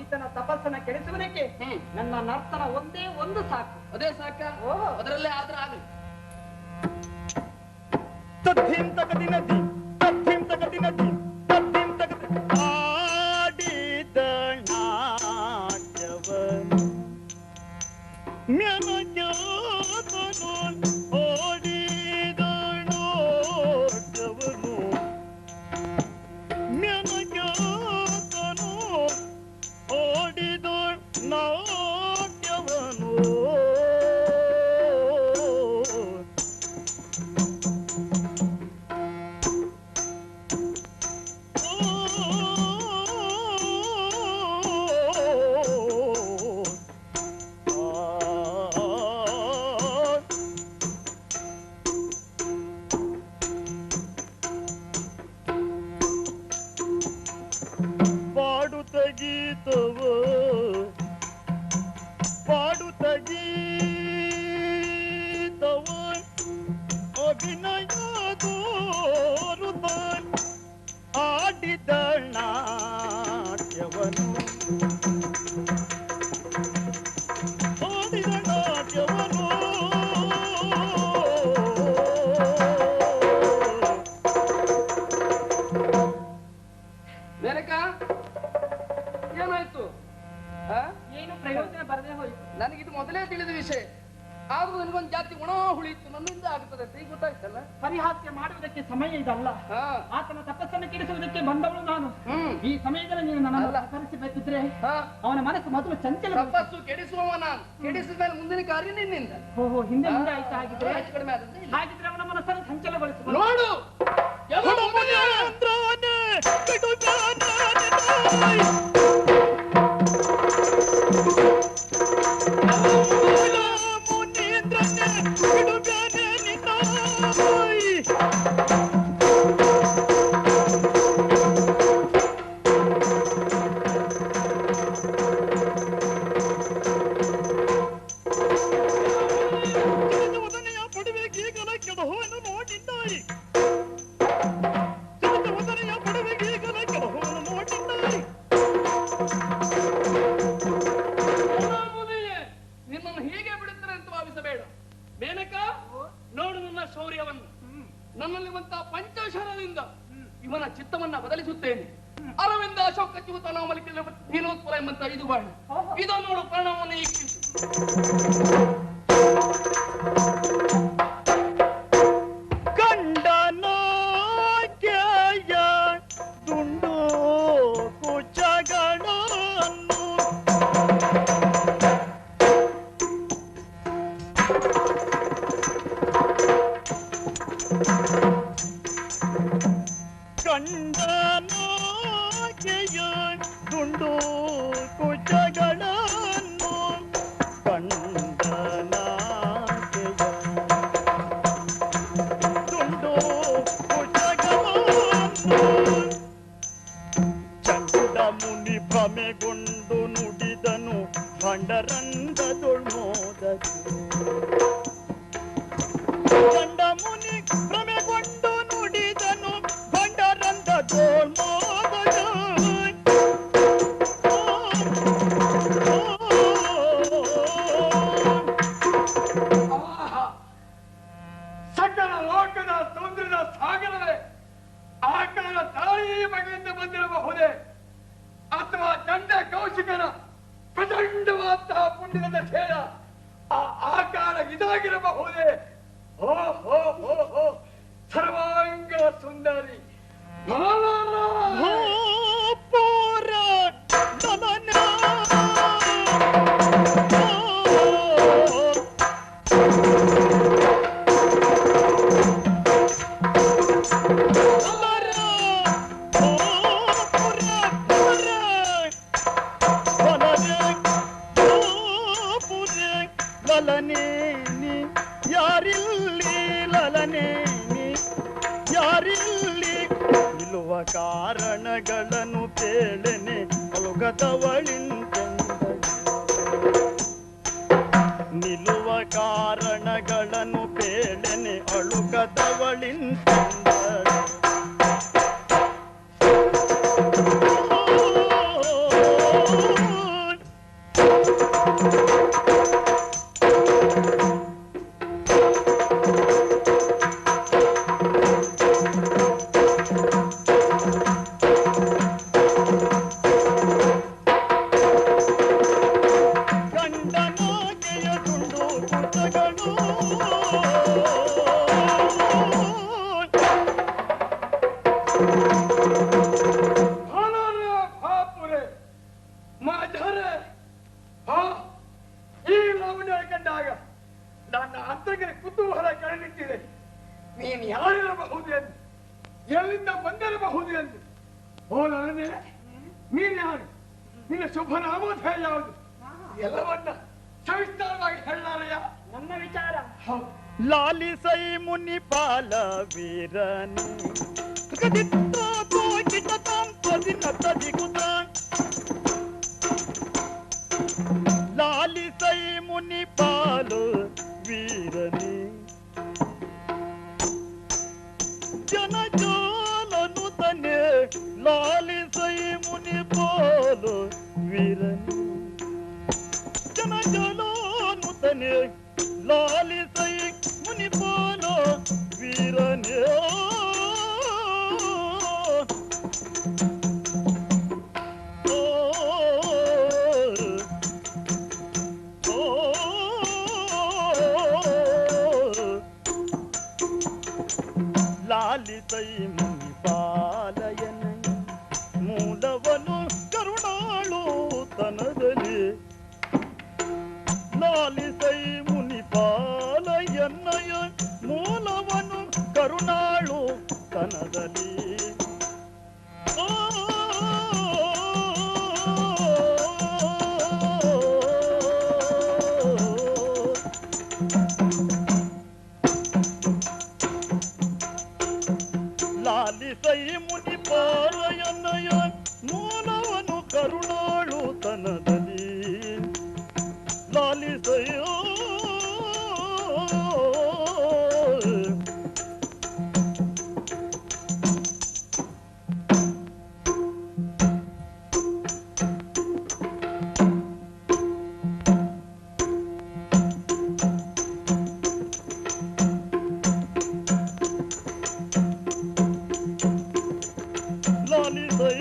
ಈತನ ತಪಸ್ಸನ್ನ ಕೆಡಿಸುವುದಕ್ಕೆ ನನ್ನ ನರ್ತನ ಒಂದೇ ಒಂದು ಸಾಕು. ಅದೇ ಸಾಕ? ಅದರಲ್ಲೇ ಆದ್ರೆ ಆಗಲಿ. ತದ್ಧಿಂ ತಗದಿ ನದಿ ತದ್ಧಿಂ ತಗದಿ ನದಿ ತದ್ಧಿಂ ತಗದಿ ಆಡಿದ ನಾಟ್ಯವನು ಮ್ಯನಜ್ಞಾತನು ಓಡಿದ ನೋಟವನು ಮ್ಯನಜ್ಞಾತನು ಓಡಿದ ನಾಟ್ಯವನು ಪಾಡುತ್ತ ಗೀತವ ಅಭಿನಯ ತೋರುತ್ತ ಆಡಿದ ನಾಟ್ಯವನು ಆಡಿದ ನಾಟ್ಯವನು ಏನಾಯ್ತು? ಏನು ಪ್ರಯೋಜನ ಬರದೆ ಹೋಯ್ತು. ನನಗಿದು ಮೊದಲೇ ತಿಳಿದ ವಿಷಯ. ಆದ್ರೂ ನನಗೊಂದು ಜಾತಿ ಒಣ ಹುಳಿಯಿತ್ತು, ನನ್ನಿಂದ ಆಗುತ್ತದೆ ಅಂತ ಈಗ ಗೊತ್ತಾಯ್ತಲ್ಲ. ಪರಿಹಾಸ್ಯ ಮಾಡುವುದಕ್ಕೆ ಸಮಯ ಇದಲ್ಲ. ಆತನ ತಪಸ್ಸನ್ನು ಕೆಡಿಸುವುದಕ್ಕೆ ಬಂದವಳು ನಾನು. ಈ ಸಮಯದಲ್ಲಿ ನೀನು ನನ್ನನ್ನು ಸಹಕರಿಸಬೇಕಿದ್ರೆ ಅವನ ಮನಸ್ಸು ಮೊದಲು ಚಂಚಲ. ತಪಸ್ಸು ಕೆಡಿಸುವವ ನಾನು, ಕೆಡಿಸಿದ ಮೇಲೆ ಮುಂದಿನ ಕಾರ್ಯ ನಿನ್ನಿಂದ. ಓಹೋ, ಹಿಂದೆ ಮುಂದೆ ಆಯ್ತಾ? ಹಾಗಿದ್ರೆ ಕಡಿಮೆ ಆದಂತೆ ಹಾಗಿದ್ರೆ ಅವನ ಮನಸ್ಸನ್ನು ಚಂಚಲಗೊಳಿಸುವ. ನೋಡು ನಿನ್ನನ್ನು ಹೀಗೆ ಬಿಡುತ್ತಾರೆ ಅಂತ ಭಾವಿಸಬೇಡ. ಮೇನಕ, ನೋಡು ನನ್ನ ಶೌರ್ಯವನ್ನು. ನನ್ನಲ್ಲಿರುವಂತಹ ಪಂಚಶರದಿಂದ ಇವನ ಚಿತ್ತವನ್ನ ಬದಲಿಸುತ್ತೇನೆ. ಅರವಿಂದ ಅಶೋಕ ಚ್ಯುತ ನಾಮಲಿಕ ನೀಲೋತ್ಪಲ ಎಂಬಂತ ಇದು ಬಾಣ. ಇದು ನೋಡು ಪ್ರಣವವನ್ನು ಈಕ್ಷಿಸು. ದುಂಡು ಕುಚಗಳನ್ನು ಕಂಡನಾಕೆಯ ದುಂಡು ಕುಚಗಳನ್ನು ಚಂಡ ಮುನಿ ಭ್ರಮೆಗೊಂಡು ನುಡಿದನು ಭಂಡರಂಗದೊಳ್ಮೋದಕ್ಕೆ. ಚಂಡ ಮುನಿ ಭ್ರಮೆಗೊಂಡು ನುಡಿದನು ಭಂಡರಂಗದೊಳ್ಮೋದಕ್ಕೆ. ಸಕಲ ಲೋಕದ ಸಮುದ್ರದ ಸಾಗರವೇ ಆಕಳದ ತಾಯಿ ಬಗೆಯಿಂದ ಬಂದಿರಬಹುದೇ, ಅಥವಾ ಚಂಡ ಕೌಶಿಕನ ಪ್ರಚಂಡವಾದಂತಹ ಪುಣ್ಯದ ಛೇದ ಆ ಆಕಾರ ಇದಾಗಿರಬಹುದೇ? ಹೋ ಹೋ ಹೋ ಹೋ ಸರ್ವಾಂಗ ಸುಂದರಿ ಲಲನೇನಿ ಯಾರಿಲ್ಲಿ, ಲಲನೇನಿ ಯಾರಿಲ್ಲಿ, ನಿಲ್ಲುವ ಕಾರಣಗಳನ್ನು ಕೇಳನೆ ಅಳುಗದವಳಿಂತೆಂದಳು. ನಿಲ್ಲುವ ಕಾರಣಗಳನ್ನು ಕೇಳನೆ ಅಳುಗದವಳಿಂತೆಂದಳು. ನಿಂತಿದೆ. ನೀನು ಯಾರಿರಬಹುದು ಎಂದು, ಎಲ್ಲಿಂದ ಬಂದಿರಬಹುದು ಎಂದು. ಓ ನನಗೆ ನೀನು ಯಾರು, ನಿನ್ನ ಶುಭ ನಾಮೋದಯ ಯಾವುದು ಎಲ್ಲವನ್ನ ಸವಿಸ್ತಾರವಾಗಿ ಹೇಳಲಾರಯ್ಯ. ನನ್ನ ವಿಚಾರ ಲಾಲಿಸೈ ಮುನಿಪಾಲ ವೀರನಿ ಲಾಲಿಸೈ ಮುನಿಪಾಲ ವೀರನಿ ಜನಜಾಲನು ತನೆ ಲಾಲಿಸೈ ಮುನಿಪಾಲ ವೀರನಿ ಜನಜಾಲನು ತನೆ ಲಾಲಿಸೈ ಮುನಿಪಾಲ ವೀರನೇ ಲಾಲಿಸೈ ಮುನಿಪಾಲಯನ ಮೂಲವನು ಕರುಣಾಳು ತನದಲ್ಲಿ ಲಾಲಿಸೈ ಮುನಿಪಾಲಯನ್ನಯ ಮೂಲವನು ಕರುಣಾಳು ತನದಲ್ಲಿ ಲಾಲಿಸೈ ಮುನಿಪಾಲಯನ್ನಯ ಮೂಲವನು ಕರುಣಾಳು ತನದಲ್ಲಿ ಲಾಲಿಸಯೋ ಲಾಲಿಸೈ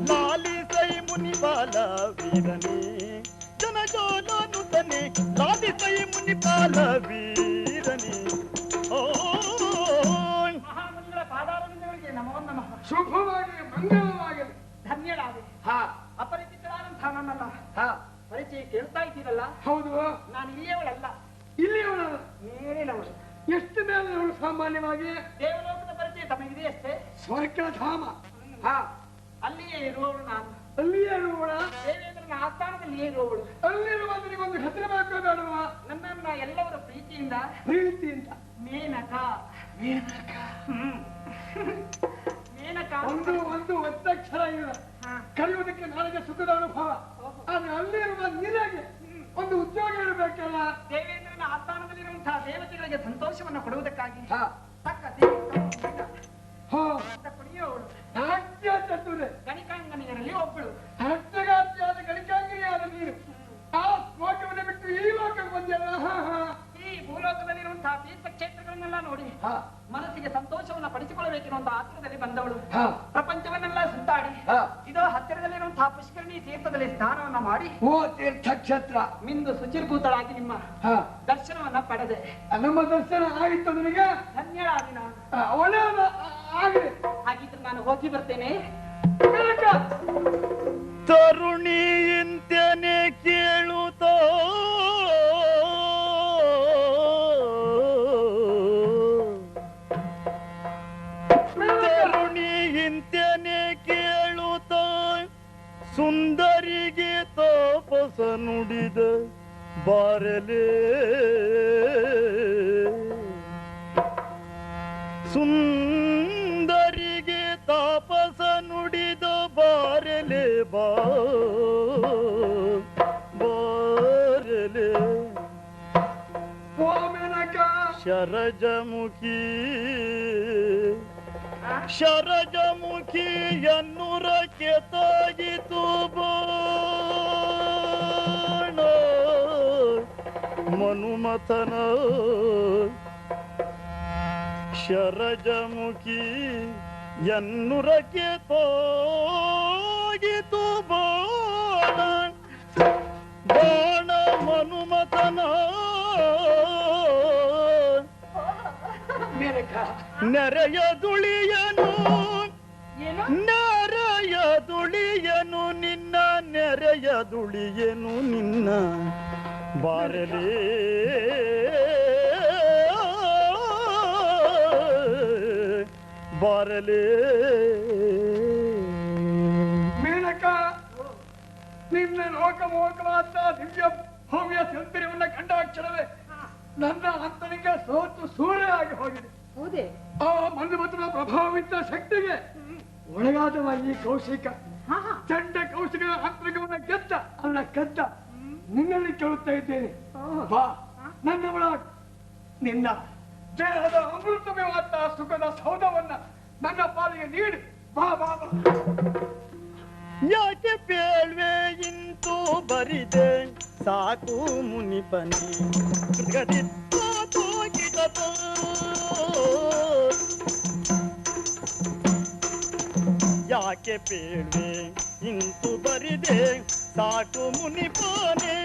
ಲಾಲಿಸೈ ಮುನಿಪಾಲ ವೀರನೇ ಜನಜಾಲನು ತನೆ ಲಾಲಿಸೈ ಮುನಿಪಾಲ ವೀರನೇ ಮಹಾಮಂಗಳ ಪಾದಾರವಿಂದಗಳಿಗೆ ನಮೋ ನಮಃ. ಶುಭವಾಗಿ ಮಂಗಳವಾಗಲಿ. ಧನ್ಯರಾದೆ. ಅಪರಿಚಿತರಾದಂತಹ ನನ್ನಲ್ಲ ಪರಿಚಯ ಕೇಳ್ತಾ ಇದ್ದೀರಲ್ಲ. ಹೌದು, ನಾನು ಇಲ್ಲಿಯವಳಲ್ಲ, ಇಲ್ಲಿಯವಳು ಮೇಲಿನವಳು. ಎಷ್ಟು ಮೇಲಿನವಳು? ಸಾಮಾನ್ಯವಾಗಿ ದೇವಲೋಕದ ಪರಿಚಯ ತಮಗಿದೆಯಷ್ಟೇ. ಸ್ವರ್ಗ ಧಾಮ ಅಲ್ಲಿಯೇ ಇರುವವಳು ನಾನು. ಅಲ್ಲಿಯೇ ಇರುವಳ? ದೇವೇಂದ್ರನ ಆಸ್ಥಾನದಲ್ಲಿಯೇ ಇರುವವಳು. ಅಲ್ಲಿರುವ ನಿನಗೊಂದು ಹೆಸರು ಬೇಡವಾ? ನನ್ನನ್ನ ಎಲ್ಲವರ ಪ್ರೀತಿಯಿಂದ ಮೇನಕ ಮೇನಕ ಒಂದು ಒಂದು ಒತ್ತಕ್ಷರ ಇಲ್ಲ. ಕಲಿಯುವುದಕ್ಕೆ ನನಗೆ ಸುಖದ ಅನುಭವ. ಆದ್ರೆ ಅಲ್ಲಿರುವ ನಿನಗೆ ಒಂದು ಉದ್ಯೋಗ ಇರಬೇಕಲ್ಲ. ದೇವೇಂದ್ರನ ಆಸ್ಥಾನದಲ್ಲಿರುವಂತಹ ದೇವತೆಗಳಿಗೆ ಸಂತೋಷವನ್ನು ಕೊಡುವುದಕ್ಕಾಗಿ ತಕ್ಕ ಕುಣಿಯುವವಳು ನಾಟ್ಯ ಚತುರೆ ಗಣಿಕಾಂಗನಿಯರಲ್ಲಿ ಒಬ್ಬಳು. ಹಟ್ಟಗಾತಿಯಾದ ಗಣಿಕಾಂಗಿನಿಯಾದ ನೀನು ಆ ಲೋಕವನ್ನು ಬಿಟ್ಟು ಈ ಲೋಕಕ್ಕೆ ಬಂದಲ್ಲ. ಈ ಭೂಲೋಕದಲ್ಲಿರುವಂತಹ ತೀರ್ಥಕ್ಷೇತ್ರಗಳನ್ನೆಲ್ಲ ನೋಡಿ ಮನಸ್ಸಿಗೆ ಸಂತೋಷವನ್ನ ಪಡಿಸಿಕೊಳ್ಳಬೇಕಿರುವಂತಹ ಆತುರದಲ್ಲಿ ಬಂದವಳು. ಪ್ರಪಂಚವನ್ನೆಲ್ಲ ಸುತ್ತಾಡಿ ಇದು ಹತ್ತಿರದಲ್ಲಿರುವಂತಹ ಪುಷ್ಕರಣಿ ತೀರ್ಥದಲ್ಲಿ ಸ್ನಾನವನ್ನ ಮಾಡಿ ಓ ತೀರ್ಥಕ್ಷೇತ್ರ ಮಿಂದು ಶುಚಿರ್ಭೂತಳಾಗಿ ನಿಮ್ಮ ದರ್ಶನವನ್ನ ಪಡೆದೆ. ನಮ್ಮ ದರ್ಶನ ಆಗಿತ್ತು ನಿನಗೆ. ಧನ್ಯರಾಗಿ ನಾನು. ಒಳ್ಳೆಯದ ಆಗಲಿ. ಹಾಗಿದ್ರೆ ನಾನು ಹೋಗಿ ಬರ್ತೇನೆ. ತರುಣಿ ಇಂತನೇ ಕೇಳುತ್ತೋ ತರುಣಿ ಇಂತನೇ ಕೇಳುತ್ತೋ ಸುಂದರಿಗೆ ತಾಪಸ ನುಡಿದ ಬಾರಲೇ ಸುಂದರಿಗೆ ತಾಪಸ ನುಡಿದ ಬಾರಲೆ ಬಾರಲೆ ಶರಜಮುಖಿ ಶರಜಮುಖಿಯನ್ನುರಕ್ಕೆ ತಾಗಿತು ಬಾಣ ಮನುಮಥನ ಶರಜಮುಖಿ ಎನ್ನುರಕ್ಕೆ ತಾಗಿತು ಬಾಣ ಬಾಣ ಮನುಮಥನ ನೆರೆಯ ದುಳಿಯನು ನೆರೆಯ ದುಳಿಯನು ನಿನ್ನ ನೆರೆಯ ದುಳಿಯನು ನಿನ್ನ ಬಾರಲೇ ಬಾರಲೇ ಮೇನಕ ನಿನ್ನ ಲೋಕಮೋಹಕವಾದ ದಿವ್ಯ ಭವ್ಯ ಸೌಂದರ್ಯವನ್ನ ಕಂಡಾಕ್ಷರವೇ ನನ್ನ ಅಂತನಿಗೆ ಸೋತು ಸೂರ್ಯ ಆಗಿ ಹೋಗಿದೆ. ಆ ಮಂದಮತನ ಪ್ರಭಾವಿತ ಶಕ್ತಿಗೆ ಒಳಗಾದವ ಈ ಕೌಶಿಕ ಚಂಡ ಕೌಶಿಕನ ಅಂತರಿಕವನ್ನ ಗೆದ್ದ ಅಲ್ಲ ಕದ್ದ ನಿನ್ನಲ್ಲಿ ಕೇಳುತ್ತಾ ಇದ್ದೇನೆ. ಬಾ ನನ್ನವಳ ನಿನ್ನ ದೇಹದ ಅಮೃತಮಯವಾದ ಸುಖದ ಸೌಧವನ್ನ ನನ್ನ ಪಾಲಿಗೆ ನೀಡಿ ಬಾ ಬಾ ಬಾ. ಯಾಕೆ ಬೇಳ್ವೆ ಇಂತು ಬರಿದೆ ಸಾಕು ಮುನಿಪನಿ ಯಾಕೆ ಬೇಳ್ವೆ ಇಂತು ಬರಿದೆ ಸಾಕು ಮುನಿಪನೆ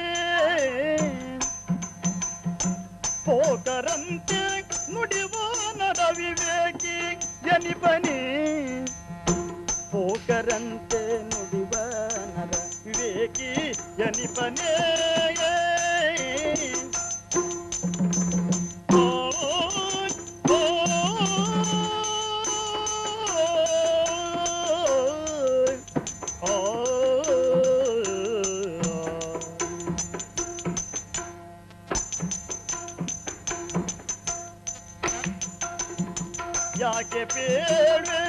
ಪೋಕರಂತೆ ನುಡಿವಾನರ ವಿವೇಕಿ ಎನಿಪನಿ ಪೋಕರಂತೆ ನುಡಿವಾನರ ವಿವೇಕಿ ಎನಿಪನೇ ಯಾಕೆ ಬೇಡ್ವೆ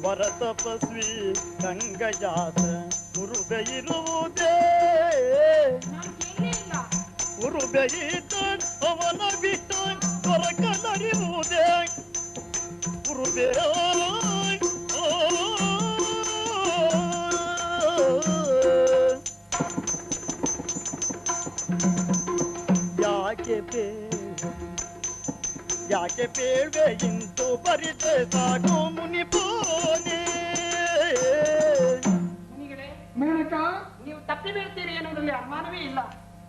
ವರ ತಪಸ್ವಿ ಗಂಗಜಾತ ಉರುಬೆ ಇರುವುದೇ ಉರುಬೆ ಇದ್ದ ಅವನ ಬಿಟ್ಟ ಹೊರಕಲರಿಯುವುದೇ ಉರುಬೆ ಯಾಕೆ ಬೇಡ್ವೆ ಇಂತು ಬರಿದೆ ಸಾಕು ಮುನಿಪೋನೆ. ಮೇನಕ ನೀವು ತಪ್ಪಿ ಬೀಳ್ತೀರಿ ಎನ್ನುವುದರಲ್ಲಿ ಅನುಮಾನವೇ ಇಲ್ಲ.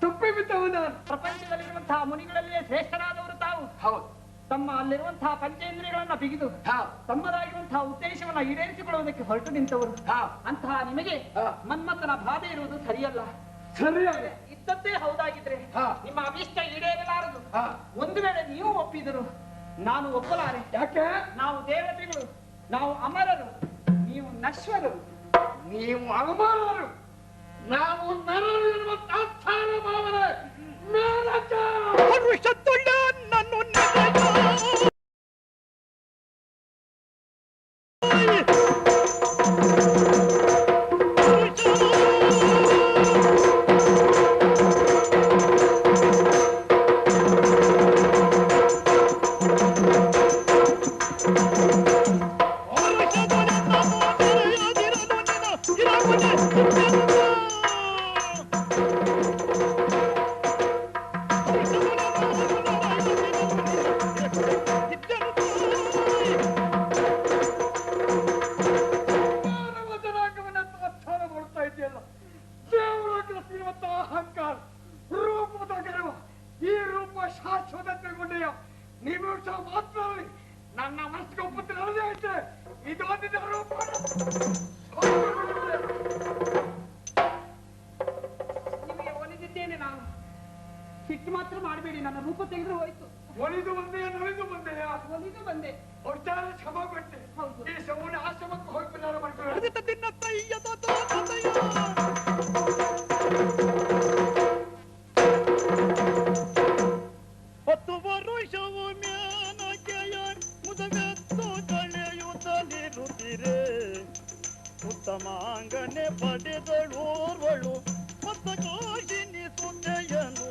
ತಪ್ಪಿ ಬಿದ್ದವನ ಪ್ರಪಂಚದಲ್ಲಿರುವಂತಹ ಮುನಿಗಳಲ್ಲಿಯೇ ಶ್ರೇಷ್ಠರಾದವರು ತಾವು. ಹೌದು. ತಮ್ಮ ಅಲ್ಲಿರುವಂತಹ ಪಂಚೇಂದ್ರಿಯಗಳನ್ನ ಬಿಗಿದು ತಮ್ಮದಾಗಿರುವಂತಹ ಉದ್ದೇಶವನ್ನ ಈಡೇರಿಸಿಕೊಳ್ಳುವುದಕ್ಕೆ ಹೊರಟು ನಿಂತವರು. ಅಂತಹ ನಿಮಗೆ ಮನ್ಮಥನ ಬಾಧೆ ಇರುವುದು ಸರಿಯಲ್ಲ. ಸರಿಯಾಗಿ ಇದ್ದದ್ದೇ ಹೌದಾಗಿದ್ರೆ ನಿಮ್ಮ ಅಭಿಷ್ಟ ಈಡೇರಲಾರದು. ಒಂದು ವೇಳೆ ನೀವು ಒಪ್ಪಿದರು ನಾನು ಒಪ್ಪಲಾರೆ. ಯಾಕೆ? ನಾವು ದೇವತೆಗಳು, ನಾವು ಅಮರರು, ನೀವು ನಶ್ವರರು. ನೀವು ಅನುಮಾನರು, ನಾವು ನರರು ಎನ್ನುವಂತಹ ಭಾವನೆ ಮೇಲಕ ನನ್ನು ಅಹಂಕಾರ ರೂಪದ ಗೆಲುವ ಈ ರೂಪ ಶಾಶ್ವತತೆಗೊಂಡೆಯ ನಿಮಿಷ ಮಾತ್ರ ನನ್ನ ಮನಸ್ಸಿಗೆ ಒಪ್ಪತ್ತು ನಡೆದೇ ಐತೆ. ಇದೊಂದಿನ ರೂಪ ನಿಮಗೆ ಒಲಿದಿದ್ದೇನೆ ನಾನು. ಸಿಟ್ಟು ಮಾತ್ರ ಮಾಡಬೇಡಿ. ನನ್ನ ರೂಪ ತೆಗೆದು ಹೋಯ್ತು. ಒಲಿದು ಬಂದೆಯ ನಲಿದು ಬಂದೆಯ ಒಲಿದು ಬಂದೆ. ಒಟ್ಟಾರೆ ಕ್ಷಮ ಕೊಟ್ಟೆ. ಈ ಶವನ ಆಶ್ರಮಕ್ಕೆ ಹೋಗಿ ಬಿಡಾರ ಮಾಡ್ಕೊಳ್ಳಿ. ಹತ್ತು ವರುಷವು ಮೇನಕೆಯ ಮುದವೆತ್ತು ಕಳೆಯುತ್ತಲಿರುತ್ತಿರೆ ಉತ್ತಮಾಂಗನೆ ಪಡೆದಳೋರ್ವಳು ಮತ್ತ ಕಾಶಿನಿ ಸುದ್ದೆಯನು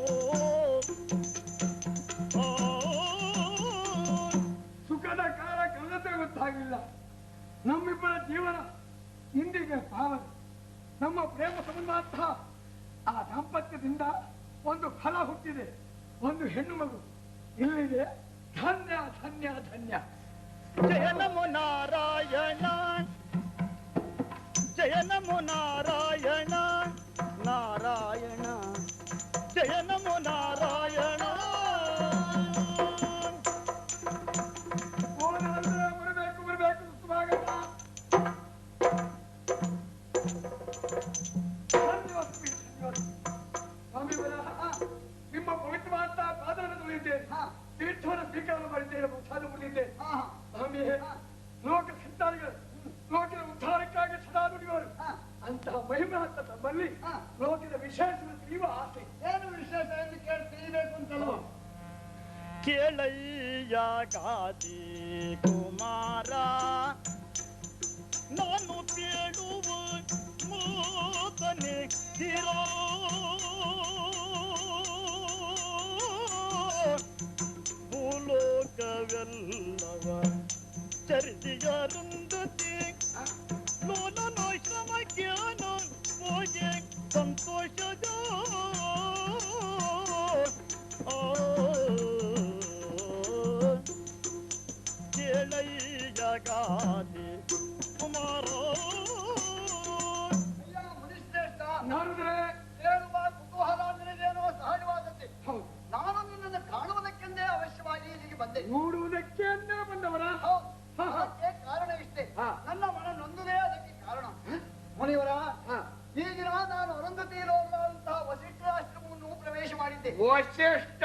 ಜೀವನ ಇಂದಿಗೆ ಪಾವನ. ನಮ್ಮ ಪ್ರೇಮ ಸಂಬಂಧ ಆ ದಾಂಪತ್ಯದಿಂದ ಒಂದು ಫಲ ಹುಟ್ಟಿದೆ, ಒಂದು ಹೆಣ್ಣು ಮಗು ಇಲ್ಲಿದೆ. ಧನ್ಯ ಧನ್ಯ ಧನ್ಯ. ಜಯ ನಮೋ ನಾರಾಯಣ, ಜಯ ನಮೋ ನಾರಾಯಣ, ನಾರಾಯಣ ಜಯ ನಮೋ ನಾರಾಯಣ. ಬರಬೇಕು ಬರಬೇಕು ಸ್ವಾಗತ. ಸ್ವಾಮಿ ನಿಮ್ಮ ಪವಿತ್ರವಾದ ಪಾದವನ್ನು ತುಳಿಯುತ್ತೇನೆ, ತೀರ್ಥವನ್ನು ಸ್ವೀಕಾರ ಮಾಡಿದ್ದೇನೆ, ಸಾಲು ಮುಡಿಯುತ್ತೇನೆ. ಸ್ವಾಮಿಯೇ, ಲೋಕ ಸಂತಾನಿಗಳು ಲೋಕದ ಉದ್ಧಾರಕ್ಕಾಗಿ ಸದಾ ನುಡಿಯುವರು. ಅಂತಹ ಮಹಿಮೆ ಅಂತ ತಮ್ಮಲ್ಲಿ ಲೋಕದ ವಿಶೇಷವನ್ನು ತಿಳಿಯುವ ಆಸೆ. ಏನು ವಿಶೇಷ ಎಂದು ತಿಳಿಯಬೇಕು ಅಂತಲ್ವ? ಕೇಳಯ್ಯ ಗಾದಿ ಕುಮಾರ, ನಾನು ಕೇಳುವ ಮೂತನೆ ತೀರೋ. ಭೂಲೋಕವೆಲ್ಲವ ಚರಿಸಿಯರುಂದತಿ, ಲೋಲನ ಶ್ರಮ ಜ್ಞಾನ ಪೂಜೆ ಸಂತೋಷದ. ಕೇಳಯ್ಯ ಗಾದಿ ಕುಮಾರ. ನಾರದರೆ ಹೇಳುವ ಕುತೂಹಲ ಅಂದ್ರೇನೋ ಸಹಜವಾದದ್ದೇ. ನಾನು ನಿನ್ನನ್ನು ಕಾಣುವುದಕ್ಕೆಂದೇ ಅವಶ್ಯವಾಗಿ ಇಲ್ಲಿಗೆ ಬಂದೆ. ನೋಡುವುದಕ್ಕೆ ಅಂತ ಬಂದವರ ಅದಕ್ಕೆ ಕಾರಣ ಇಷ್ಟೇ. ನನ್ನ ಮನ ನೊಂದುದೇ ಅದಕ್ಕೆ ಕಾರಣ. ಮುನಿವರ, ಈ ದಿನ ನಾನು ಅರುಂಧತಿಯಲ್ಲಿರುವಂತಹ ವಸಿಷ್ಠ ಆಶ್ರಮವನ್ನು ಪ್ರವೇಶ ಮಾಡಿದ್ದೆ. ವಸಿಷ್ಠ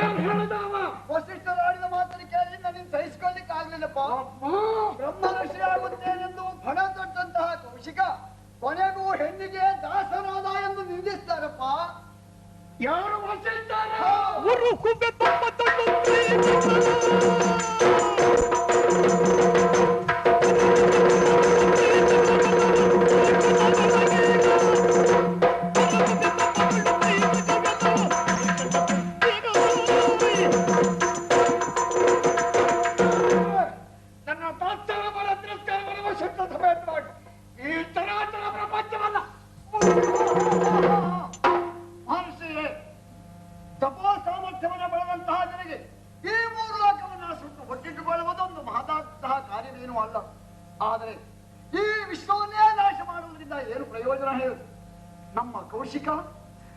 ಏನ್ ಹೇಳಿದವ? ವಸಿಷ್ಠರು ಆಡಿದ ಮಾತನ್ನು ಕೇಳಿ ನನಗೆ ಸಹಿಸಿಕೊಳ್ಳಿಕ್ಕೆ ಆಗ್ಲಿಲ್ಲಪ್ಪ. ಬ್ರಹ್ಮ ಋಷಿಯಾಗುತ್ತೇನೆಂದು ಹಣ ತೊಟ್ಟಂತಹ ಕೌಶಿಕ ಕೊನೆಗೂ ಹೆಣ್ಣಿಗೆ ದಾಸನಾದ ಎಂದು ನಿಂದಿಸ್ತಾರಪ್ಪ. ಯಾರು ವಸಿಷ್ಠರ? ನನ್ನ ತಾತ್ಸರ ಬಲ ತಿರಸ್ಕಾರವನ್ನು ವಸಿಷ್ಠ ಸಮೇತವಾಗಿ ಈ ಚರಾಚರ ಪ್ರಪಂಚವಲ್ಲ. ಮಹರ್ಷಿಯೇ, ತಪೋ ಸಾಮರ್ಥ್ಯವನ್ನು ಬೆಳೆದಂತಹ ಜನಗೆ ಈ ಮೂರು ಲೋಕವನ್ನು ಸುಟ್ಟು ಹೊಟ್ಟಿಟ್ಟುಕೊಳ್ಳುವುದೊಂದು ಮಹದಾದಂತಹ ಕಾರ್ಯವೇನೂ ಅಲ್ಲ. ಆದರೆ ಈ ವಿಶ್ವವನ್ನೇ ನಾಶ ಮಾಡುವುದರಿಂದ ಏನು ಪ್ರಯೋಜನ ಹೇಳು? ನಮ್ಮ ಕೌಶಿಕ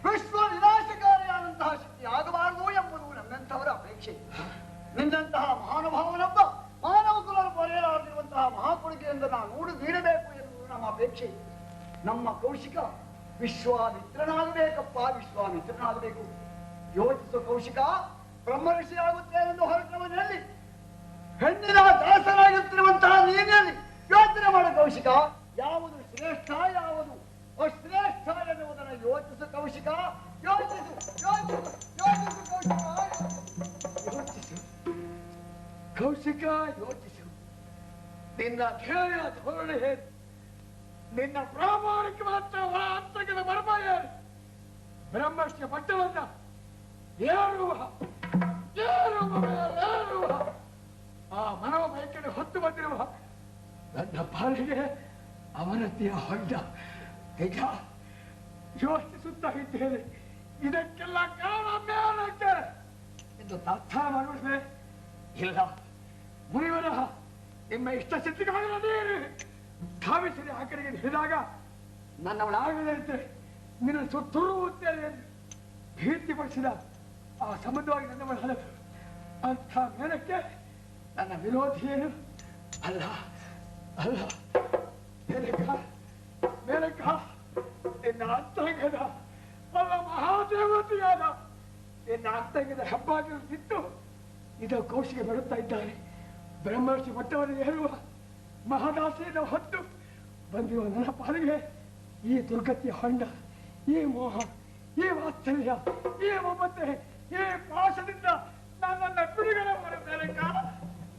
ವಿಶ್ವ ವಿನಾಶಕಾರಿಯಾದಂತಹ ಶಕ್ತಿ ಆಗಬಾರದು ಎಂಬುದು ನನ್ನಂಥವರ ಅಪೇಕ್ಷೆ. ನಿನ್ನಂತಹ ಮಹಾನುಭಾವನೊಬ್ಬ ಮಾನವ ಕುಲರು ಪಡೆಯಲಾಗಿರುವಂತಹ ಮಹಾಕೊಡುಗೆಯಿಂದ ನಾವು ನೀಡಬೇಕು ಎನ್ನುವುದು ನಮ್ಮ ಅಪೇಕ್ಷೆ. ನಮ್ಮ ಕೌಶಿಕ ವಿಶ್ವಾಮಿತ್ರನಾಗಬೇಕಪ್ಪ, ವಿಶ್ವಾಮಿತ್ರನಾಗಬೇಕು. ಯೋಚಿಸು ಕೌಶಿಕ, ಬ್ರಹ್ಮ ಋಷಿಯಾಗುತ್ತೇನೆಂದು ಹೊರಟವನಲ್ಲಿ ಹೆಣ್ಣಿನ ದಾಸರಾಗುತ್ತಿರುವಂತಹ ನೀನಲ್ಲಿ ಯೋಚನೆ ಮಾಡು ಕೌಶಿಕ. ಯಾವುದು ಶ್ರೇಷ್ಠ, ಯಾವುದು ಅಶ್ರೇಷ್ಠ ಎನ್ನುವುದನ್ನು ಯೋಚಿಸು ಕೌಶಿಕ. ಯೋಚಿಸು ಯೋಚಿಸು ಯೋಚಿಸು ಕೌಶಿಕ, ಯೋಚಿಸು ಕೌಶಿಕ, ಯೋಚಿಸು. ನಿನ್ನ ಧ್ಯೇಯ ಧೋರಣೆ ಏನು? ನಿನ್ನ ಪ್ರಾಮಾಣಿಕ ಮಾತ್ರ ಅಂತರ್ಗತ ಮರ್ಮ ಏನು? ಬ್ರಹ್ಮಶ್ಯ ಪಟ್ಟವನ್ನ ಏರುವ ಆ ಮನೋಭಯಕ್ಕೆ ಹೊತ್ತು ಬಂದಿರುವ ನನ್ನ ಪಾಲಿಗೆ ಅವನತಿಯ ಹೊಂಡ. ನಿಜ ಯೋಚಿಸುತ್ತಾ ಇದ್ದೇನೆ, ಇದಕ್ಕೆಲ್ಲ ಕಾರಣ ಮೇಲಕ್ಕೆ ಎಂದು ತಾತ್ಸಾರ ಮಾಡುವುದೇ ಇಲ್ಲ. ಮುನಿವರ ನಿಮ್ಮ ಇಷ್ಟ ಸಿದ್ಧಿಗಾಗಿ ನೀರು ಧಾವಿಸದೆ ಆ ಕಡೆಗೆ ಹಿಡಿದಾಗ ನನ್ನವಳಾಗದಂತೆ ನಿನ್ನ ಸುತ್ತುರುತ್ತೇನೆ ಎಂದು ಭೀತಿಪಡಿಸಿದ ಆ ಸಂಬಂಧವಾಗಿ ನನ್ನವಳ ಅಂಥ ಮೇಲಕ್ಕೆ ನನ್ನ ವಿರೋಧಿಯೇನು ಅಲ್ಲ ಅಲ್ಲ. ಮೇಲಕ್ಕ ನಿನ್ನ ಅಂತರಂಗದ ಅಲ್ಲ ಮಹಾದೇವತೆಯಾದ ನಿನ್ನ ಅಂತರಂಗದ ಹೆಬ್ಬಾಗಿಲು ಬಿಟ್ಟು ಇದು ಕೌಶಿಗೆ ಬರುತ್ತಾ ಇದ್ದಾರೆ. ಬ್ರಹ್ಮರ್ಷಿ ಮಟ್ಟವನ್ನು ಏರುವ ಮಹದಾಸೆಯನ್ನು ಹೊತ್ತು ಬಂದಿರುವ ನನ್ನ ಪಾಲಿಗೆ ಈ ದುರ್ಗತಿಯ ಹೊಂಡ, ಈ ಮೋಹ, ಈ ವಾತ್ಸಲ್ಯ, ಈ ಮಮತೆ, ಈ ಪಾಶದಿಂದ ನನ್ನನ್ನು ಬಿಡುಗಡೆ ಮಾಡುತ್ತೇನೆ.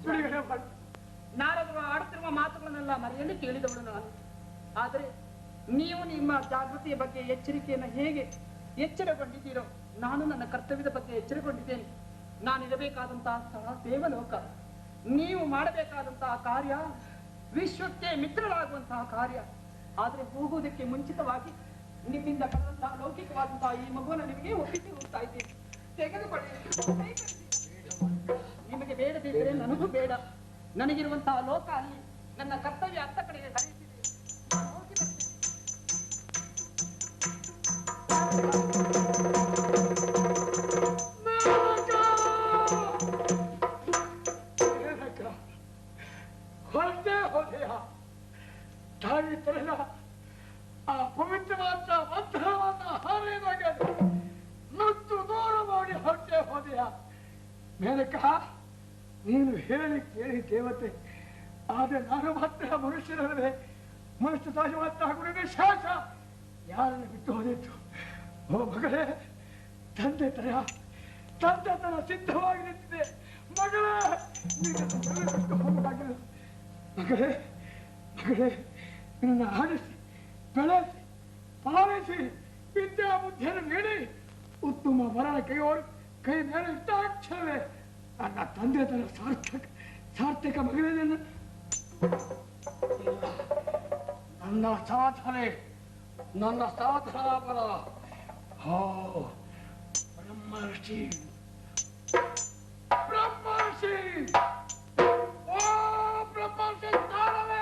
ಬಿಡುಗಡೆ ಮಾಡಿ ನಾರದರು ಆಡುತ್ತಿರುವ ಮಾತುಗಳನ್ನೆಲ್ಲ ಮರೆಯಲ್ಲಿ ಕೇಳಿದವಳು ನಾನು. ಆದರೆ ನೀವು ನಿಮ್ಮ ಜಾಗೃತಿಯ ಬಗ್ಗೆ ಎಚ್ಚರಿಕೆಯನ್ನು ಹೇಗೆ ಎಚ್ಚರಗೊಂಡಿದ್ದೀರೋ ನಾನು ನನ್ನ ಕರ್ತವ್ಯದ ಬಗ್ಗೆ ಎಚ್ಚರಗೊಂಡಿದ್ದೇನೆ. ನಾನಿರಬೇಕಾದಂತಹ ಸ್ಥಳ ದೇವಲೋಕ. ನೀವು ಮಾಡಬೇಕಾದಂತಹ ಕಾರ್ಯ ವಿಶ್ವಕ್ಕೆ ಮಿತ್ರರಾಗುವಂತಹ ಕಾರ್ಯ. ಆದ್ರೆ ಹೋಗುವುದಕ್ಕೆ ಮುಂಚಿತವಾಗಿ ನಿಮ್ಮಿಂದ ಕಳೆದಂತಹ ಲೌಕಿಕವಾದಂತಹ ಈ ಮಗುವನ್ನು ನಿಮಗೆ ಒಪ್ಪಿಸಿ ಹೋಗ್ತಾ ಇದ್ದೀನಿ. ತೆಗೆದುಕೊಳ್ಳಿ. ನಿಮಗೆ ಬೇಡದಿದ್ದರೆ ನನಗೂ ಬೇಡ. ನನಗಿರುವಂತಹ ಲೋಕ ಅಲ್ಲಿ, ನನ್ನ ಕರ್ತವ್ಯ ಅತ್ತ ಕಡೆಗೆ ಹರಿಯುತ್ತಿದೆ. ನಾನು ಹೋಗಿ ಬರ್ತೇನೆ. ಹೊರಟೇ ಹೋದೆಯ ತಾಯಿ ತರಲ ಆ ಪವಿತ್ರವಾದ ಮಂತ್ರವನ್ನ ಹಾರಿದಾಗ ನುಚ್ಚು ದೂರ ಮಾಡಿ ಹೊರಟೇ ಹೋದೆಯ. ಮೇನಕ, ನೀನು ಹೇಳಿ ಕೇಳಿ ದೇವತೆ, ಆದ್ರೆ ನಾನು ಮಾತ್ರ ಮನುಷ್ಯರಲ್ಲದೆ ಮನುಷ್ಯ ಸಹಜವಾದ ಗುರುವಿನ ಶಾಸ ಯಾರನ್ನು ಬಿಟ್ಟು ಹೋದಿತ್ತು. ಓ ಮಗಳೇ, ತಂದೆ ತನ ಸಿದ್ಧವಾಗಿ ನಿಂತಿದೆ. ಮಗಳೇ, ಬಿಟ್ಟು ಹೋಗಲಾಗಿಲ್ಲ. ಮಗಳೇ, ನಿನ್ನ ಆಡಿಸಿ ಬೆಳೆಸಿ ಪಾಲಿಸಿ ವಿದ್ಯಾ ಬುದ್ಧಿಯನ್ನು ನೀಡಿ ಉತ್ತಮ ಮರಣ ಕೈ ಮೇಲೆ ಇಷ್ಟಾಕ್ಷರವೇ ನನ್ನ ತಂದೆ ತನ ಸಾರ್ಥಕ ಮಗಳೇ. ನನ್ನ ಸಾಧನೆ ನನ್ನ ಸಾಧನಾ ಬಲ. ಬ್ರಹ್ಮರ್ಷಿ ಓ ಬ್ರಹ್ಮರ್ಷಿ ತಾರವೇ.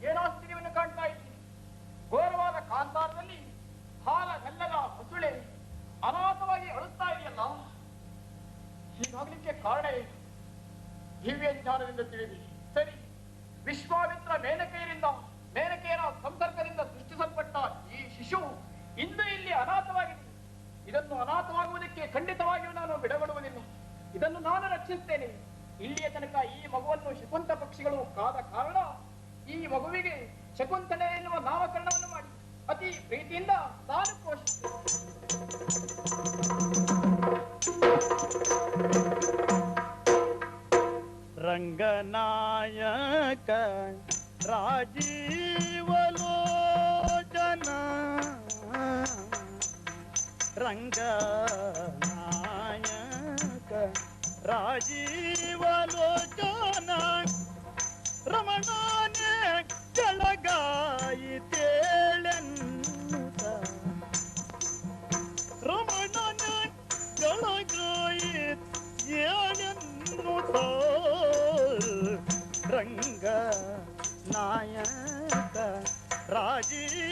ಏನಾಶ್ಚರ್ಯವನ್ನು ಕಾಣ್ತಾ ಇದ್ದೀನಿ. ಘೋರವಾದ ಕಾಂತಾರದಲ್ಲಿ ಹಾಲ ಗಲ್ಲದ ಹಸುಳೆ ಅನಾಥವಾಗಿ ಅಳುತ್ತಾ ಇದೆಯಲ್ಲ. ಹೀಗಾಗಲಿಕ್ಕೆ ಕಾರಣ ಏನು? ದಿವ್ಯ ಜ್ಞಾನದಿಂದ ತಿಳಿದಿ. ಸರಿ, ವಿಶ್ವಾಮಿತ್ರ ಮೇನಕೆಯರ ಸಂಸರ್ಗದಿಂದ ಸೃಷ್ಟಿಸಲ್ಪಟ್ಟ ಈ ಶಿಶು ಇಂದು ಇಲ್ಲಿ ಅನಾಥವಾಗಿದೆ. ಇದನ್ನು ಅನಾಥವಾಗುವುದಕ್ಕೆ ಖಂಡಿತವಾಗಿಯೂ ನಾನು ಬಿಡಗೊಡುವುದಿಲ್ಲ. ಇದನ್ನು ನಾನು ರಕ್ಷಿಸುತ್ತೇನೆ. ಇಲ್ಲಿಯ ತನಕ ಈ ಮಗುವನ್ನು ಶಕುಂತ ಪಕ್ಷಿಗಳು ಕಾದ ಕಾರಣ ಈ ಮಗುವಿಗೆ ಶಕುಂತಲೆ ಎನ್ನುವ ನಾಮಕರಣವನ್ನು ಮಾಡಿ ಅತಿ ಪ್ರೀತಿಯಿಂದ ನಾನು ಪೋಷಿಸುತ್ತೇನೆ. ರಂಗನಾಯಕ ರಾಜೀವಲೋಚನ ರಂಗನಾಯಕ ರಾಜೀವಲೋಚನ ರಮಣಾನೇ ಜಳಗಾಯಿತೇಳೆನ್ನುತ್ತ ರಮಣನೇ ಜಳಗಾಯಿತೇಳೆನ್ನುತ್ತ ರಂಗ ನಾಯಕ ರಾಜೀವಲೋಚನ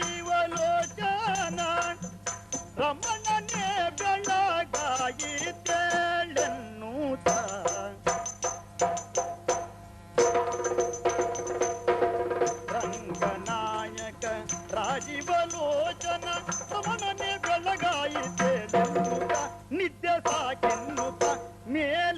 ರಮಣನೇ ಬೆಳಗಾಯಿತೇಳೆನ್ನುತ್ತ ರಂಗನಾಯಕ ರಾಜೀವಲೋಚನ ರಮಣನೇ ಬೆಳಗಾಯಿತೇಳೆನ್ನುತ್ತ ನಿತ್ಯ ಸಾಕೆನ್ನುತ್ತ ಮೇಲೆ